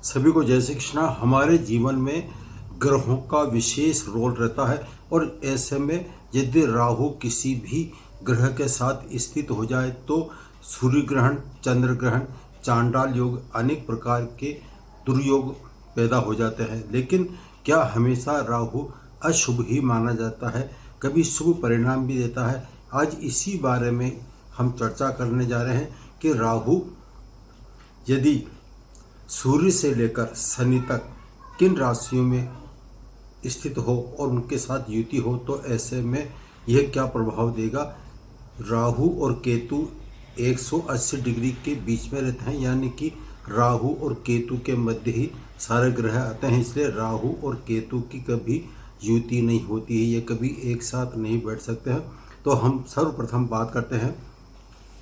सभी को जय श्री कृष्णा। हमारे जीवन में ग्रहों का विशेष रोल रहता है और ऐसे में यदि राहु किसी भी ग्रह के साथ स्थित हो जाए तो सूर्य ग्रहण, चंद्र ग्रहण, चांडाल योग, अनेक प्रकार के दुर्योग पैदा हो जाते हैं। लेकिन क्या हमेशा राहु अशुभ ही माना जाता है? कभी शुभ परिणाम भी देता है। आज इसी बारे में हम चर्चा करने जा रहे हैं कि राहु यदि सूर्य से लेकर शनि तक किन राशियों में स्थित हो और उनके साथ युति हो तो ऐसे में यह क्या प्रभाव देगा। राहु और केतु 180 डिग्री के बीच में रहते हैं, यानी कि राहु और केतु के मध्य ही सारे ग्रह आते हैं। इसलिए राहु और केतु की कभी युति नहीं होती है, ये कभी एक साथ नहीं बैठ सकते हैं। तो हम सर्वप्रथम बात करते हैं,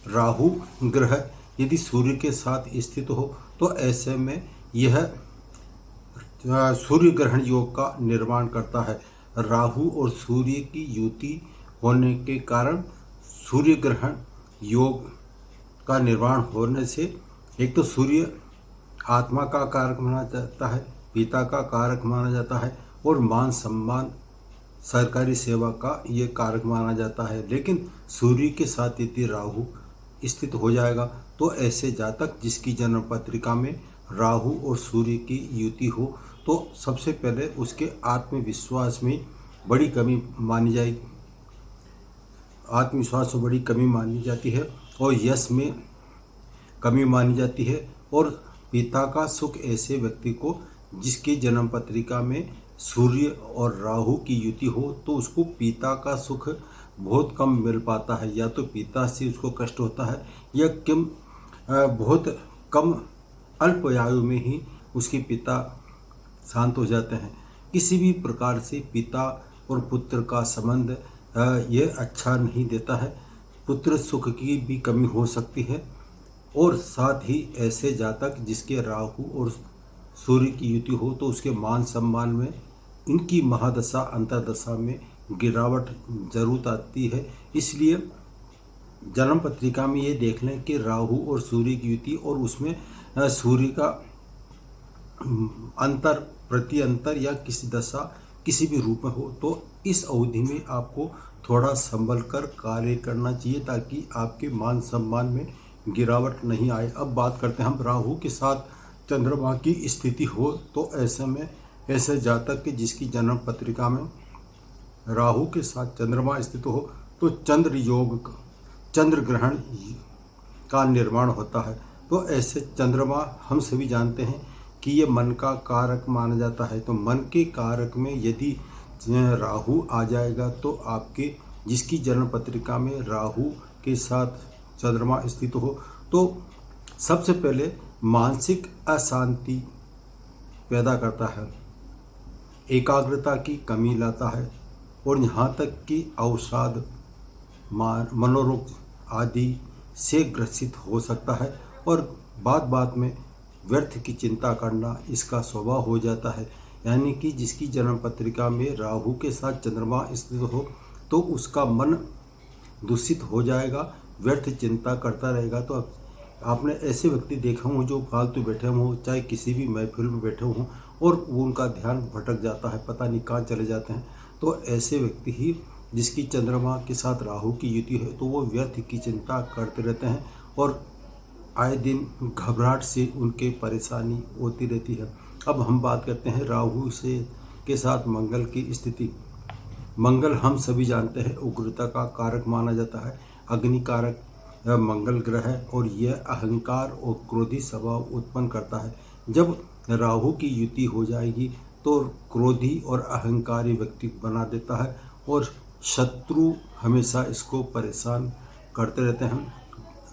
राहु ग्रह यदि सूर्य के साथ स्थित हो तो ऐसे में यह सूर्य ग्रहण योग का निर्माण करता है। राहु और सूर्य की युति होने के कारण सूर्य ग्रहण योग का निर्माण होने से एक तो सूर्य आत्मा का कारक माना जाता है, पिता का कारक माना जाता है और मान सम्मान, सरकारी सेवा का ये कारक माना जाता है। लेकिन सूर्य के साथ यदि राहु स्थित हो जाएगा तो ऐसे जातक जिसकी जन्म पत्रिका में राहु और सूर्य की युति हो तो सबसे पहले उसके आत्मविश्वास में बड़ी कमी मानी जाएगी, आत्मविश्वास में बड़ी कमी मानी जाती है और यश में कमी मानी जाती है। और पिता का सुख ऐसे व्यक्ति को जिसकी जन्म पत्रिका में सूर्य और राहु की युति हो तो उसको पिता का सुख बहुत कम मिल पाता है, या तो पिता से उसको कष्ट होता है या बहुत कम अल्प आयु में ही उसके पिता शांत हो जाते हैं। किसी भी प्रकार से पिता और पुत्र का संबंध यह अच्छा नहीं देता है, पुत्र सुख की भी कमी हो सकती है। और साथ ही ऐसे जातक जिसके राहु और सूर्य की युति हो तो उसके मान सम्मान में इनकी महादशा अंतर्दशा में गिरावट जरूर आती है। इसलिए जन्म पत्रिका में ये देख लें कि राहु और सूर्य की युति और उसमें सूर्य का अंतर, प्रति अंतर या किसी दशा किसी भी रूप में हो तो इस अवधि में आपको थोड़ा संभल कर कार्य करना चाहिए ताकि आपके मान सम्मान में गिरावट नहीं आए। अब बात करते हैं हम, राहु के साथ चंद्रमा की स्थिति हो तो ऐसे में ऐसे जातक के जिसकी जन्म पत्रिका में राहु के साथ चंद्रमा स्थित हो तो चंद्र योग, चंद्र ग्रहण का निर्माण होता है। तो ऐसे चंद्रमा हम सभी जानते हैं कि ये मन का कारक माना जाता है। तो मन के कारक में यदि राहु आ जाएगा तो आपके जिसकी जन्म पत्रिका में राहु के साथ चंद्रमा स्थित हो तो सबसे पहले मानसिक अशांति पैदा करता है, एकाग्रता की कमी लाता है और यहाँ तक कि अवसाद, मनोरोग आदि से ग्रसित हो सकता है और बात बात में व्यर्थ की चिंता करना इसका स्वभाव हो जाता है। यानी कि जिसकी जन्म पत्रिका में राहु के साथ चंद्रमा स्थित हो तो उसका मन दूषित हो जाएगा, व्यर्थ चिंता करता रहेगा। तो आपने ऐसे व्यक्ति देखा हूँ जो फालतू बैठे हों, चाहे किसी भी महफिल में बैठे हों और वो उनका ध्यान भटक जाता है, पता नहीं कहाँ चले जाते हैं। तो ऐसे व्यक्ति ही जिसकी चंद्रमा के साथ राहु की युति है तो वो व्यर्थ की चिंता करते रहते हैं और आए दिन घबराहट से उनके परेशानी होती रहती है। अब हम बात करते हैं राहु से के साथ मंगल की स्थिति। मंगल हम सभी जानते हैं उग्रता का कारक माना जाता है, अग्नि कारक मंगल ग्रह है और यह अहंकार और क्रोधी स्वभाव उत्पन्न करता है। जब राहु की युति हो जाएगी तो क्रोधी और अहंकारी व्यक्ति बना देता है और शत्रु हमेशा इसको परेशान करते रहते हैं।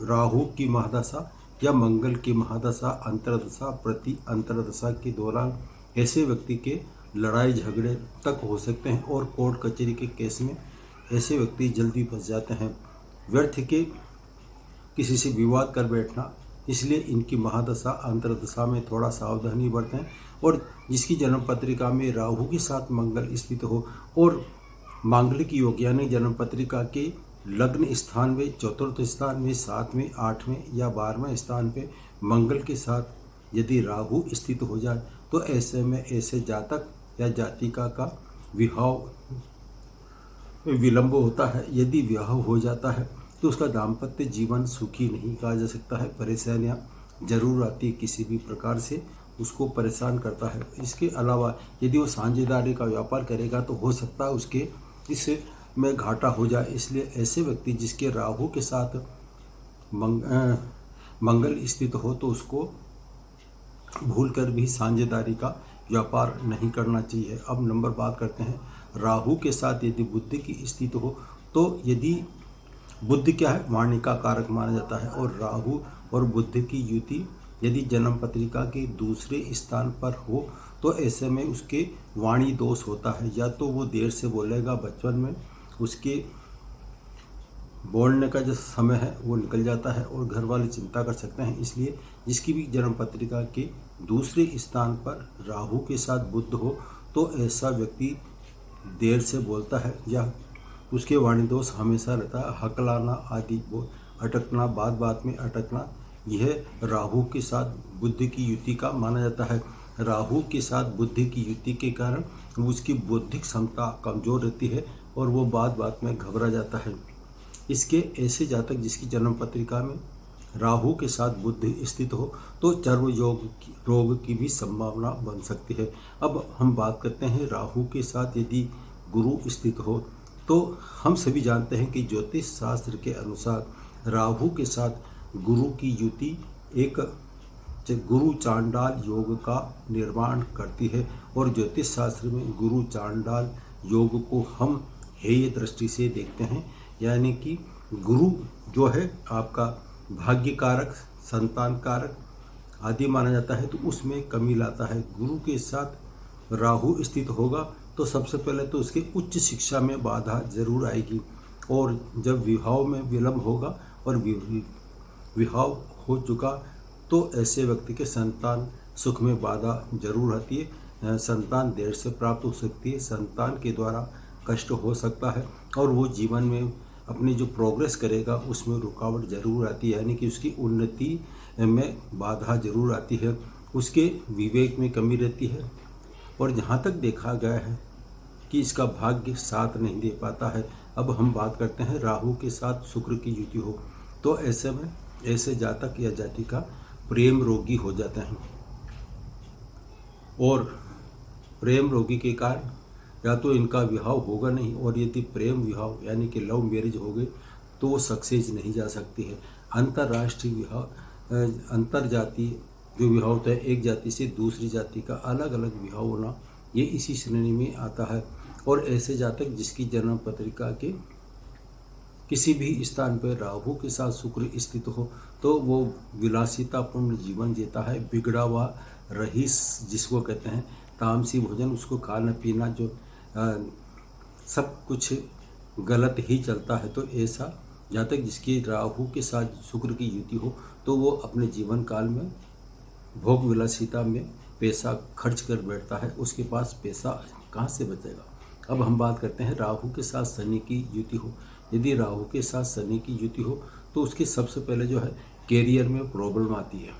राहु की महादशा या मंगल की महादशा अंतर्दशा, प्रति अंतर्दशा के दौरान ऐसे व्यक्ति के लड़ाई झगड़े तक हो सकते हैं और कोर्ट कचहरी के केस में ऐसे व्यक्ति जल्दी फंस जाते हैं। व्यर्थ के किसी से विवाद कर बैठना, इसलिए इनकी महादशा अंतर्दशा में थोड़ा सावधानी बरतें। और जिसकी जन्म पत्रिका में राहु के साथ मंगल स्थित हो और मांगलिक योग यानी जन्म पत्रिका के लग्न स्थान में, चतुर्थ स्थान में, 7वें, 8वें या 12वें स्थान पे मंगल के साथ यदि राहु स्थित हो जाए तो ऐसे में ऐसे जातक या जातिका का विवाह विलंब होता है। यदि विवाह हो जाता है तो उसका दाम्पत्य जीवन सुखी नहीं कहा जा सकता है। परेशानियाँ जरूर आती, किसी भी प्रकार से उसको परेशान करता है। इसके अलावा यदि वो साझेदारी का व्यापार करेगा तो हो सकता है उसके इसमें घाटा हो जाए। इसलिए ऐसे व्यक्ति जिसके राहु के साथ मंगल स्थित हो तो उसको भूलकर भी साझेदारी का व्यापार नहीं करना चाहिए। अब नंबर बात करते हैं, राहु के साथ यदि बुध की स्थिति हो तो यदि बुध क्या है, वाणी का कारक माना जाता है, और राहु और बुध की युति यदि जन्म पत्रिका के दूसरे स्थान पर हो तो ऐसे में उसके वाणी दोष होता है। या तो वो देर से बोलेगा, बचपन में उसके बोलने का जो समय है वो निकल जाता है और घर वाले चिंता कर सकते हैं। इसलिए जिसकी भी जन्म पत्रिका के दूसरे स्थान पर राहु के साथ बुध हो तो ऐसा व्यक्ति देर से बोलता है या उसके वाणी दोष हमेशा रहता है। हकलाना आदि अटकना, बात बात में अटकना, यह राहु के साथ बुध की युति का माना जाता है। राहु के साथ बुध की युति के कारण उसकी बौद्धिक क्षमता कमज़ोर रहती है और वो बात बात में घबरा जाता है। इसके ऐसे जातक जिसकी जन्म पत्रिका में राहु के साथ बुध स्थित हो तो चर्म रोग की भी संभावना बन सकती है। अब हम बात करते हैं राहु के साथ यदि गुरु स्थित हो तो हम सभी जानते हैं कि ज्योतिष शास्त्र के अनुसार राहु के साथ गुरु की युति एक गुरु चांडाल योग का निर्माण करती है। और ज्योतिष शास्त्र में गुरु चांडाल योग को हम हेय दृष्टि से देखते हैं, यानी कि गुरु जो है आपका भाग्य कारक, संतान कारक आदि माना जाता है, तो उसमें कमी लाता है। गुरु के साथ राहु स्थित होगा तो सबसे पहले तो उसके उच्च शिक्षा में बाधा जरूर आएगी, और जब विवाह में विलंब होगा और विवाह हो चुका तो ऐसे व्यक्ति के संतान सुख में बाधा जरूर आती है। संतान देर से प्राप्त हो सकती है, संतान के द्वारा कष्ट हो सकता है और वो जीवन में अपनी जो प्रोग्रेस करेगा उसमें रुकावट जरूर आती है, यानी कि उसकी उन्नति में बाधा जरूर आती है। उसके विवेक में कमी रहती है और जहाँ तक देखा गया है कि इसका भाग्य साथ नहीं दे पाता है। अब हम बात करते हैं राहु के साथ शुक्र की युति हो तो ऐसे में ऐसे जातक या जातिका प्रेम रोगी हो जाते हैं, और प्रेम रोगी के कारण या तो इनका विवाह होगा नहीं, और यदि प्रेम विवाह यानी कि लव मैरिज हो गई तो वो सक्सेस नहीं जा सकती है। अंतर्राष्ट्रीय विवाह, अंतर जातीय जो विवाह होता है, एक जाति से दूसरी जाति का अलग अलग विवाह होना, ये इसी श्रेणी में आता है। और ऐसे जातक जिसकी जन्म पत्रिका के किसी भी स्थान पर राहु के साथ शुक्र स्थित हो तो वो विलासितापूर्ण जीवन जीता है। बिगड़ा हुआ रईस जिसको कहते हैं, तामसी भोजन, उसको खाना पीना जो सब कुछ गलत ही चलता है। तो ऐसा जातक जिसकी राहु के साथ शुक्र की युति हो तो वो अपने जीवन काल में भोग विलासिता में पैसा खर्च कर बैठता है, उसके पास पैसा कहाँ से बचेगा। अब हम बात करते हैं राहु के साथ शनि की युति हो। यदि राहु के साथ शनि की युति हो तो उसके सबसे पहले जो है कैरियर में प्रॉब्लम आती है,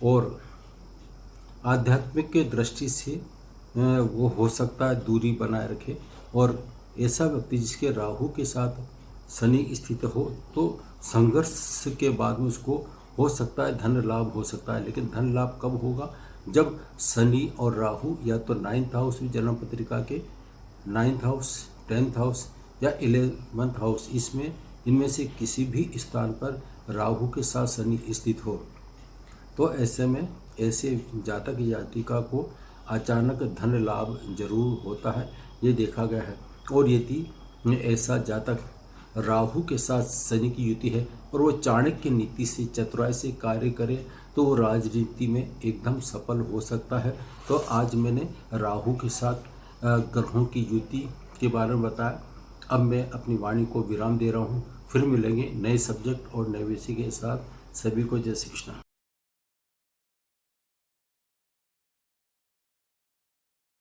और आध्यात्मिक के दृष्टि से वो हो सकता है दूरी बनाए रखे। और ऐसा व्यक्ति जिसके राहु के साथ शनि स्थित हो तो संघर्ष के बाद में उसको हो सकता है धन लाभ हो सकता है, लेकिन धन लाभ कब होगा, जब शनि और राहु या तो 9th हाउस जन्म पत्रिका के 9th हाउस, 10th हाउस या 11th हाउस, इनमें से किसी भी स्थान पर राहु के साथ शनि स्थित हो तो ऐसे में ऐसे जातक जातिका को अचानक धन लाभ जरूर होता है, ये देखा गया है। और यदि ऐसा जातक राहु के साथ शनि की युति है और वो चाणक्य नीति से, चतुराई से कार्य करे तो वो राजनीति में एकदम सफल हो सकता है। तो आज मैंने राहु के साथ ग्रहों की युति के बारे में बताया। अब मैं अपनी वाणी को विराम दे रहा हूँ। फिर मिलेंगे नए सब्जेक्ट और नए विषय के साथ। सभी को जय श्री कृष्ण।